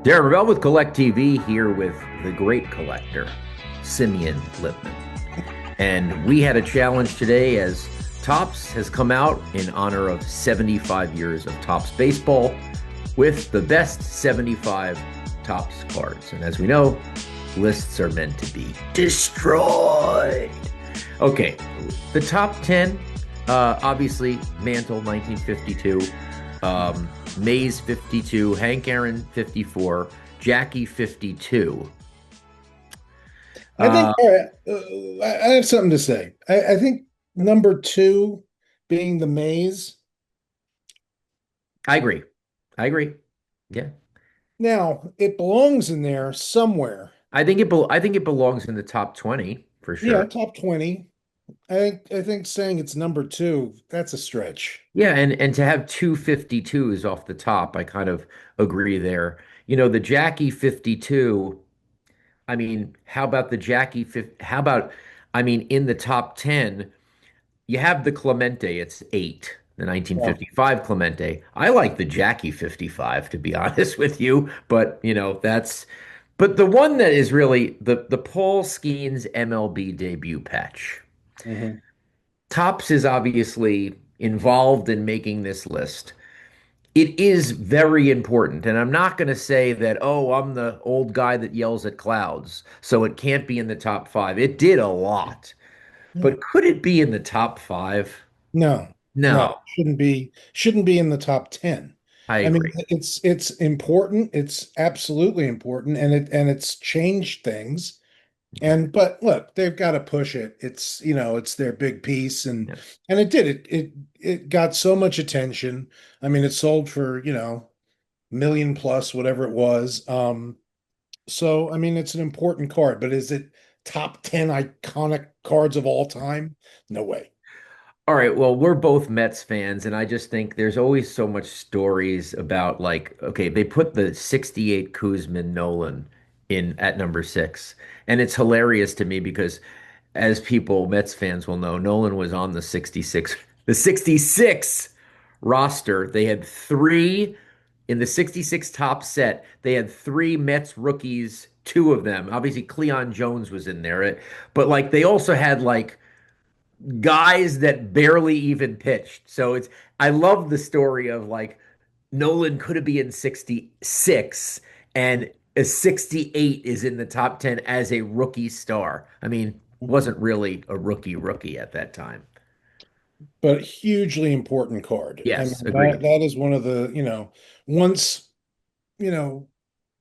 Darren Rovell with Collect TV here with the great collector, Simeon Lipman. And we had a challenge today as Topps has come out in honor of 75 years of Topps baseball with the best 75 Topps cards. And as we know, lists are meant to be destroyed. Okay, the top 10, obviously, Mantle, 1952. Mays 52, Hank Aaron 54, Jackie 52. I think, Uh, all right, I have something to say. I think number two being the maze. I agree. I agree. Yeah. Now, it belongs in there somewhere. I think it belongs in the top 20 for Yeah, sure. top 20. I think saying it's number two, that's a stretch. Yeah, and to have two 52s off the top, I kind of agree there. You know, the Jackie 52, I mean, how about the Jackie 50, how about I mean in the top 10, you have the Clemente, it's 8, the Yeah. 1955 Clemente. I like the Jackie 55 to be honest with you, but but the one that is really the Paul Skeens MLB debut patch. Mhm. Topps is obviously involved in making this list. It is very important, and I'm not going to say that, oh, I'm the old guy that yells at clouds, so it can't be in the top 5. It did a lot, but could it be in the top 5? No, no, No, shouldn't be in the top 10. I I mean, agree. it's important. It's absolutely important, and it's changed things. And but look, they've got to push it. It's their big piece, and Yeah. it did it got so much attention. I mean, it sold for, million plus whatever it was. So I mean, it's an important card, but is it top 10 iconic cards of all time? No way. All right, well, we're both Mets fans, and I just think there's always so much stories about like, okay, they put the 68 Kuzman Nolan in at number 6, and it's hilarious to me because as people, Mets fans will know, Nolan was on the 66 roster. They had three in the 66 top set. They had three Mets rookies, two of them. Obviously, Cleon Jones was in there, but like they also had like guys that barely even pitched. So I love the story of like Nolan could have been in 66 and a 68 is in the top 10 as a rookie star. I mean, wasn't really a rookie at that time. But hugely important card. I Yes, mean, that agreed. that is one of the, once, you know,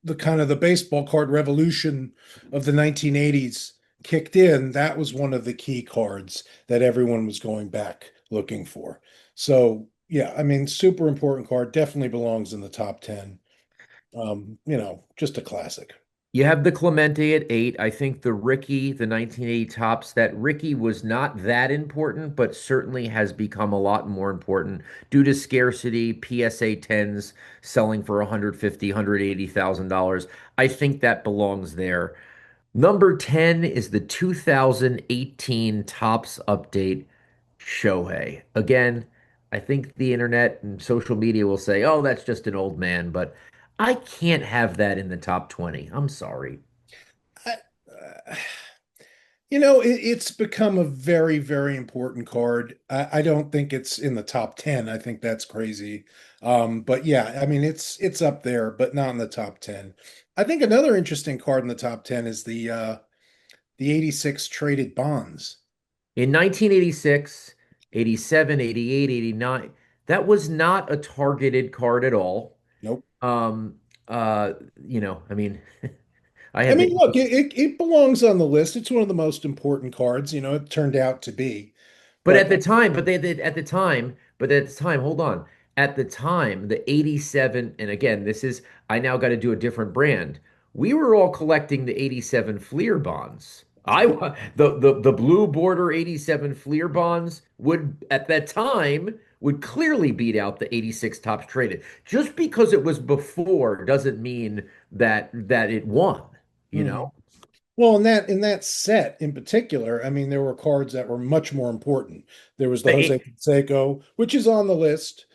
the kind of the baseball card revolution of the 1980s kicked in, that was one of the key cards that everyone was going back looking for. So, yeah, I mean, super important card, definitely belongs in the top 10. Just a classic. You have the Clemente at 8. I think the Ricky, the 1980 tops, that Ricky was not that important, but certainly has become a lot more important due to scarcity, PSA 10s selling for 150, $180,000. I think that belongs there. Number 10 is the 2018 Tops Update Shohei. Again, I think the internet and social media will say, oh, that's just an old man, but I can't have that in the top 20. I'm sorry. I, it's become a very, very important card. I don't think it's in the top 10. I think that's crazy. But yeah, I mean, it's up there, but not in the top 10. I think another interesting card in the top 10 is the 86 traded bonds. In 1986, 87, 88, 89, that was not a targeted card at all. Nope. Um, uh, I mean, I I had mean, the look, it belongs on the list. It's one of the most important cards, it turned out to be. But at But the time, but at the time, hold on. At the time, the 87, and again, I now got to do a different brand. We were all collecting the 87 Fleer bonds. The blue border 87 Fleer bonds would at that time would clearly beat out the 86 tops traded. Just because it was before doesn't mean that it won, you know? Mhm. Well, in that set in particular, I mean, there were cards that were much more important. There was the The Jose Canseco, which is on the list.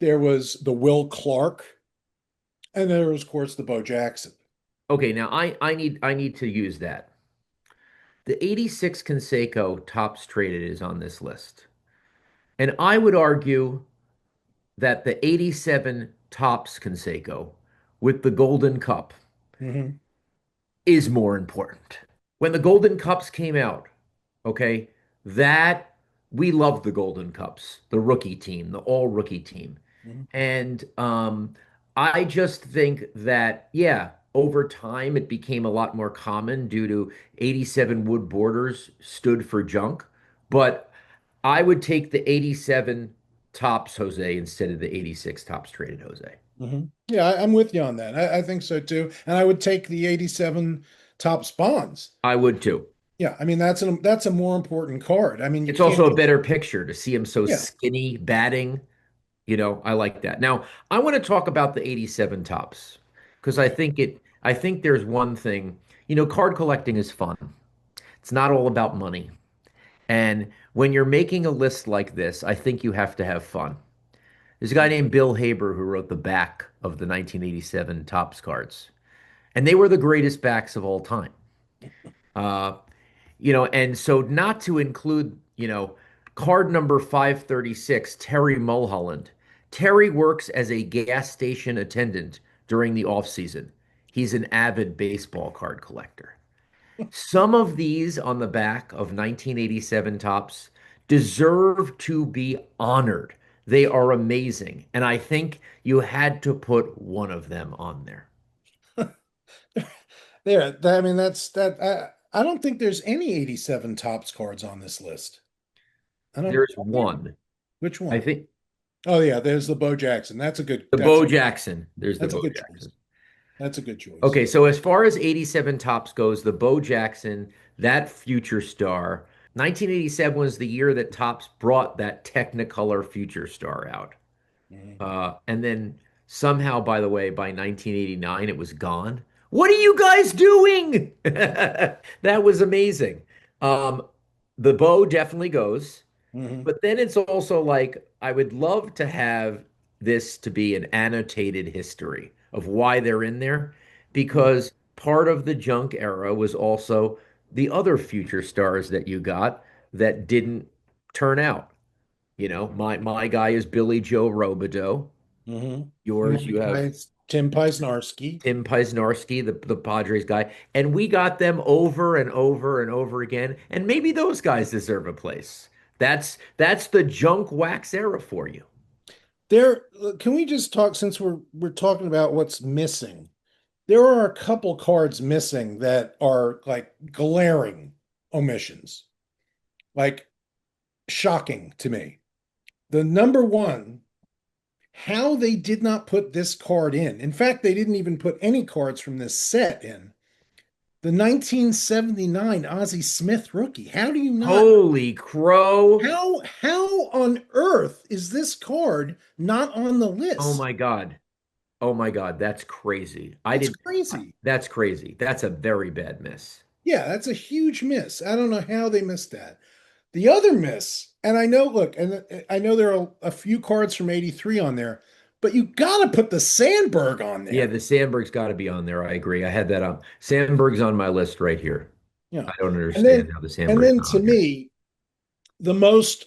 There was the Will Clark. And there was, of course, the Bo Jackson. Okay, now I need to use that. The 86 Conseco tops traded is on this list. And I would argue that the 87 tops Conseco with the Golden Cup Hmm. is more important. When the Golden Cups came out, okay, that we loved the Golden Cups, the rookie team, the all rookie team. Hmm. And I just think that, yeah, over time it became a lot more common due to 87 wood borders stood for junk. But I would take the 87 tops Jose instead of the 86 tops traded Jose. Hmm. Yeah, I'm with you on that. I think so too. And I would take the 87 top spawns. I would too. Yeah, I mean that's a more important card. I mean, you It's can't also a just, better picture to see him so yeah. skinny batting. I like that. Now, I want to talk about the 87 tops because Okay. I think there's one thing, card collecting is fun. It's not all about money. And when you're making a list like this, I think you have to have fun. There's a guy named Bill Haber who wrote the back of the 1987 Topps cards, and they were the greatest backs of all time. Uh, and so not to include, card number 536, Terry Mulholland. Terry works as a gas station attendant during the off season. He's an avid baseball card collector. Some of these on the back of 1987 tops deserve to be honored. They are amazing. And I think you had to put one of them on there. I mean, that's that. I don't think there's any 87 tops cards on this list. I don't. There's Are there? one. Which I one? think Oh yeah, there's the Bo Jackson. That's a good. the Bo Jackson. There's the That's a Bo good choice. Jackson. That's a good choice. Okay, so as far as 87 tops goes, the Bo Jackson, that future star, 1987 was the year that Topps brought that Technicolor future star out. Mhm. And then somehow, by the way, by 1989, it was gone. What are you guys doing? That was amazing. Um, the Bo definitely goes. Mhm. But then it's also like I would love to have this to be an annotated history of why they're in there, Mhm. because part of the junk era was also the other future stars that you got that didn't turn out. My guy is Billy Joe Robideau. Mhm. Yours, My you have guy's Tim Paisnarski. Tim Paisnarski, the Padres guy, and we got them over and over and over again. And maybe those guys deserve a place. That's the junk wax era for you. There, can we just talk since we're talking about what's missing? There are a couple cards missing that are like glaring omissions, like shocking to me. The number one, how they did not put this card in. In fact, they didn't even put any cards from this set in. The 1979 Ozzie Smith rookie. How do you not? Holy crow. How on earth is this card not on the Oh list? my God. Oh my God. That's crazy. That's crazy. That's crazy. That's a very bad miss. Yeah, that's a huge miss. I don't know how they missed that. The other miss, and I know, look, and I know there are a few cards from 83 on there, but you got to put the Sandberg on Yeah, there. the Sandberg's got to be on there. I agree. I had that on. Sandberg's on my list right here. You know, I don't and understand then how the and Sandberg's then not to on here. me, the most,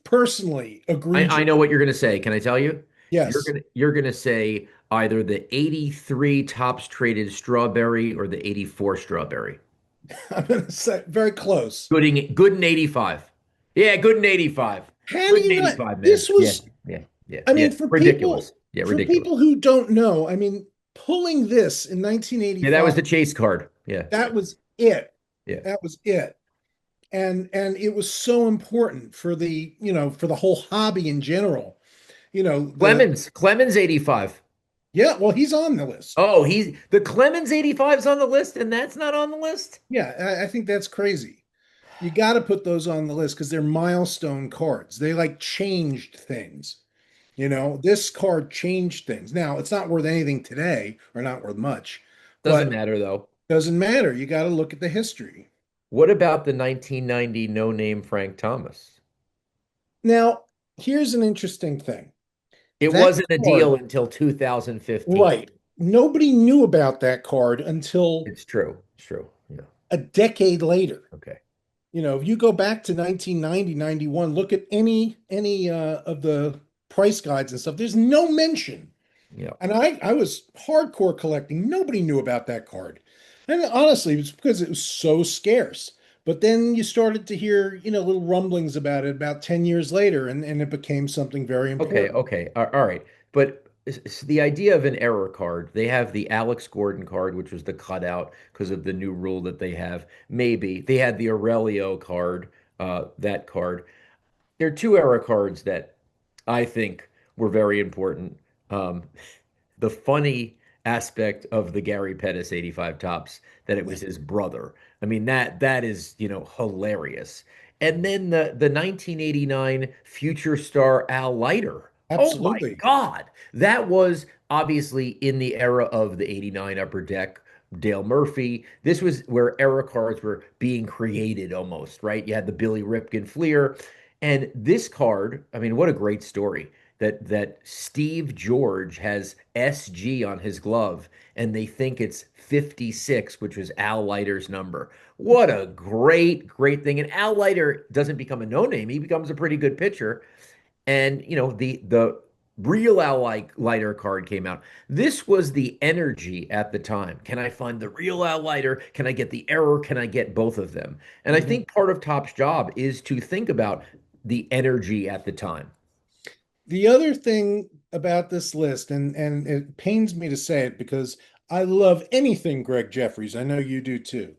personally I egregious. know what you're gonna say. Can I tell you? Yes, You're gonna say either the 83 tops traded strawberry or the 84 strawberry. I'm going to say very close. Good in 85. Yeah, good in 85. How do Good in you not? 85, man. This Yeah, was, yeah, yeah, I yeah. mean, for Ridiculous. people Yeah, for ridiculous. people who don't know, I mean, pulling this in Yeah, that 1985, was the chase card. Yeah, that was it. yeah. That was it. And it was so important for the whole hobby in general. The Clemens 85. Yeah, well, he's on the list. Oh, he's the Clemens 85 is on the list, and that's not on the list. Yeah, I think that's crazy. You got to put those on the list because they're milestone cards. They like changed things. This card changed things. Now, it's not worth anything today or not worth much, Doesn't but matter though. doesn't matter. You got to look at the history. What about the 1990 no-name Frank Thomas? Now, here's an interesting thing. It That wasn't a deal card, until 2015. right, nobody knew about that card until It's true. It's true. Yeah. a decade later. Okay. If you go back to 1990, 91, look at any of the price guides and stuff. There's no mention. Yeah. And I was hardcore collecting. Nobody knew about that card. And honestly, it was because it was so scarce. But then you started to hear, little rumblings about it about 10 years later, and it became something very Okay, important. okay. All right. But the idea of an error card, they have the Alex Gordon card, which was the cutout because of the new rule that they have. Maybe they had the Aurelio card, that card. There are two error cards that I think were very important. Um, the funny aspect of the Gary Pettis 85 tops that it Yeah, was his brother. I mean that is, hilarious. And then the 1989 Future Star Al Leiter. Oh my absolutely. God. That was obviously in the era of the 89 Upper Deck, Dale Murphy. This was where era cards were being created almost, right? You had the Billy Ripken Fleer. And this card, I mean, what a great story that Steve George has SG on his glove and they think it's 56, which was Al Leiter's number. What a great thing. And Al Leiter doesn't become a no-name. He becomes a pretty good pitcher. And the real Leiter card came out. This was the energy at the time. Can I find the real Al Leiter? Can I get the error? Can I get both of them? And I Mhm. think part of Top's job is to think about the energy at the time. The other thing about this list, and it pains me to say it because I love anything Greg Jeffries. I know you do too.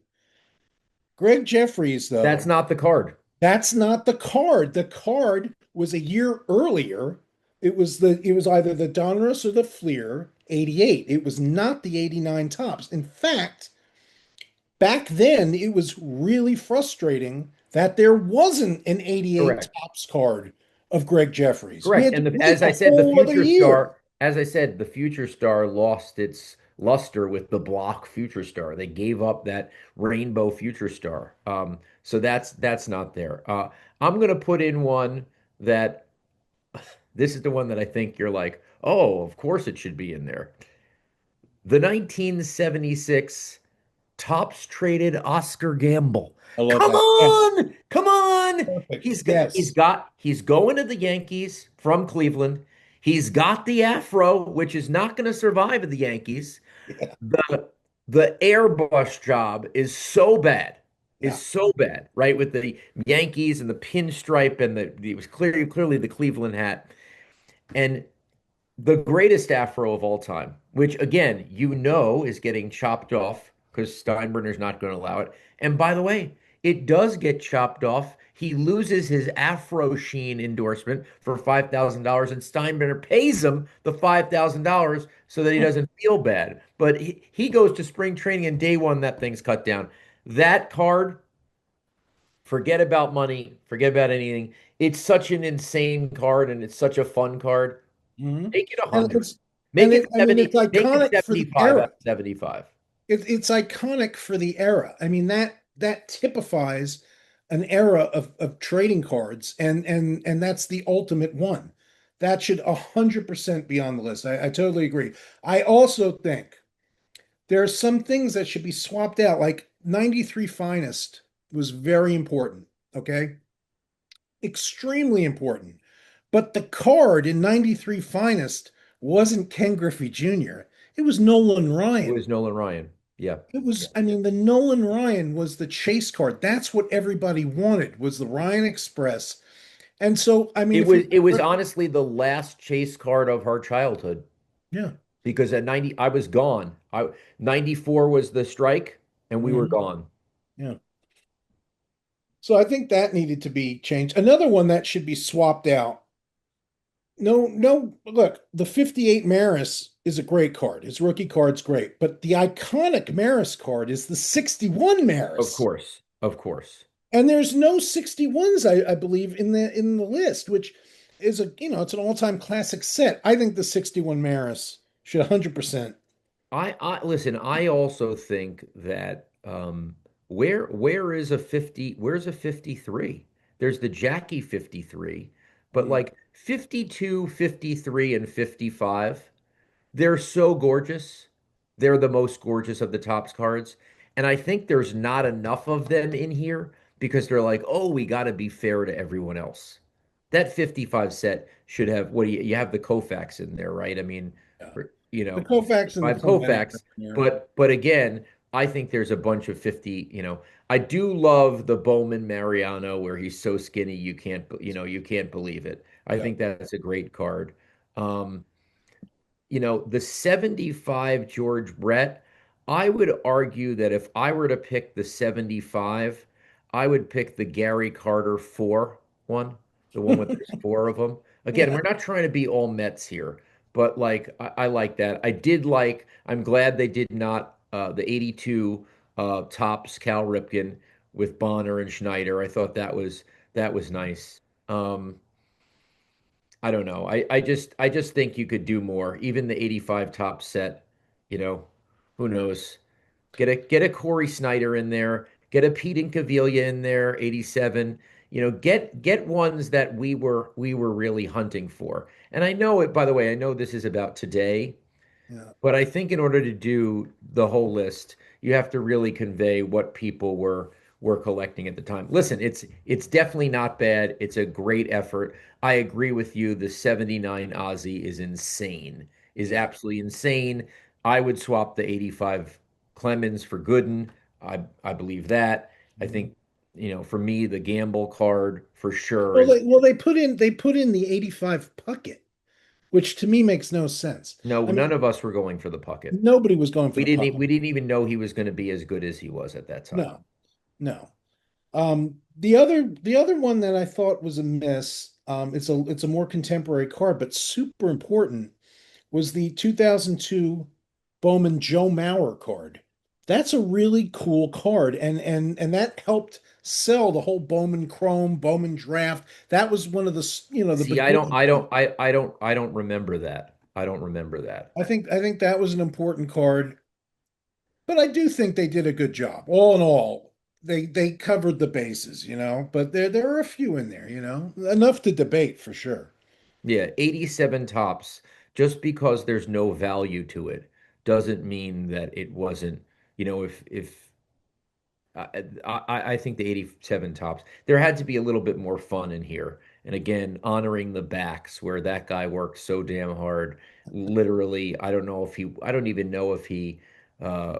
Greg Jeffries, That's though, not the card. that's not the card. The card was a year earlier. It was either the Donruss or the Fleer 88. It was not the 89 tops. In fact, back then it was really frustrating that there wasn't an 88 Correct. tops card of Greg Jeffries. We Correct. had to And wait as a I said, whole other year. The Future Star lost its luster with the block Future Star. They gave up that rainbow Future Star. So that's not there. I'm gonna put in one that this is the one that I think you're like, oh, of course it should be in there. The 1976 tops traded Oscar Gamble. I love Come that. Yes, on, come on. perfect. He's Yes. got he's going to the Yankees from Cleveland. He's got the afro, which is not going to survive at the Yankees. Yeah. The the airbrush job is Yeah. so bad, right? With the Yankees and the pinstripe and it was clearly the Cleveland hat. And the greatest afro of all time, which again, is getting chopped off because Steinbrenner's not going to allow it. And by the way, it does get chopped off. He loses his Afro Sheen endorsement for $5,000, and Steinbrenner pays him the $5,000 so that he doesn't feel bad. But he goes to spring training and day one, that thing's cut down. That card, forget about money, forget about anything. It's such an insane card and it's such a fun card. Mhm. Make it And 100. it's and it I mean it's Make it iconic for the 75 out era. of 75. It's iconic for the era. I mean that typifies an era of trading cards, and that's the ultimate one. That should 100% be on the list. I totally agree. I also think there are some things that should be swapped out, like 93 Finest was very important. Okay, extremely important. But the card in 93 Finest wasn't Ken Griffey Jr. It was Nolan It Ryan. was Nolan Ryan. Yeah. It Yeah. was, I mean, the Nolan Ryan was the chase card. That's what everybody wanted, was the Ryan Express. And so, I mean, It if you, was it was honestly the last chase card of our childhood yeah. because at 90 I was gone. 94 was the strike and we were Mhm. gone. Yeah. So I think that needed to be changed. Another one that should be swapped out. No, no, look, the 58 Maris is a great card. His rookie card's great, but the iconic Maris card is the 61 Of Maris. course. Of course. And there's no 61s, I believe, in the list, which is it's an all-time classic set. I think the 61 Maris should 100%. I listen, I also think that where's a 53? There's the Jackie 53, but Mm, like 52, 53, and 55, they're so gorgeous. they're the most gorgeous of the Topps cards. And I think there's not enough of them in here because they're like, oh, we got to be fair to everyone else. That 55 set should have, what do you have the Koufax in there, right? I mean, Yeah. you The know, Koufax and the 55 Clement Koufax, here. but again, I think there's a bunch of 50, I do love the Bowman Mariano where he's so skinny you can't believe it. I Yeah. think that's a great card. Um, the 75 George Brett, I would argue that if I were to pick the 75, I would pick the Gary Carter 4 one, the one with there's four of them. Again, Yeah. we're not trying to be all Mets here, but like I like that. I'm glad they did not the 82 tops Cal Ripken with Bonner and Schneider. I thought that was nice. Um, I don't know. I just think you could do more. Even the 85 top set, you know, who knows? Get a Corey Snyder in there, get a Pete Incaviglia in there, 87. Get ones that we were really hunting for. And I know it, by the way, I know this is about today, Yeah. but I think in order to do the whole list, you have to really convey what people were collecting at the time. Listen, it's definitely not bad. It's a great effort. I agree with you. The 79 Ozzy is insane, is Yeah. absolutely insane. I would swap the 85 Clemens for Gooden. I believe that. I Mhm. think, for me, the gamble card for sure Well, is they put in the 85 Puckett, which to me makes no sense. no, I mean, none of us were going for the Puckett. nobody was going for We the didn't e- Puckett. we didn't even know he was going to be as good as he was at that time. No, no. The other one that I thought was a miss, it's a more contemporary card, but super important, was the 2002 Bowman Joe Mauer card. That's a really cool card, and that helped sell the whole Bowman Chrome, Bowman Draft. That was one of the See, I don't, beginning. I don't, I don't remember that. I don't remember that. I think that was an important card, but I do think they did a good job. All in all, they covered the bases. But there are a few in there, enough to debate for sure. Yeah, 87 tops. Just because there's no value to it doesn't mean that it wasn't, if I think the 87 tops. There had to be a little bit more fun in here. And again, honoring the backs where that guy worked so damn hard. Literally, I don't even know if he uh,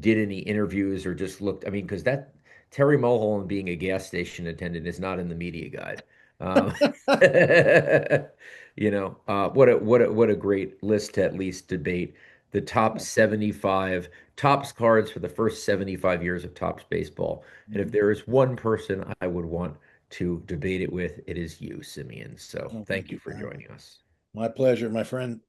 did any interviews or just looked. I mean, because that Terry Mulholland being a gas station attendant is not in the media guide. Um, what a great list to at least debate the top 75 Topps cards for the first 75 years of Topps baseball. And if Mhm. there is one person I would want to debate it with, it is you, Simeon. So Oh, thank thank you you, for Darren. joining us. My pleasure, my friend.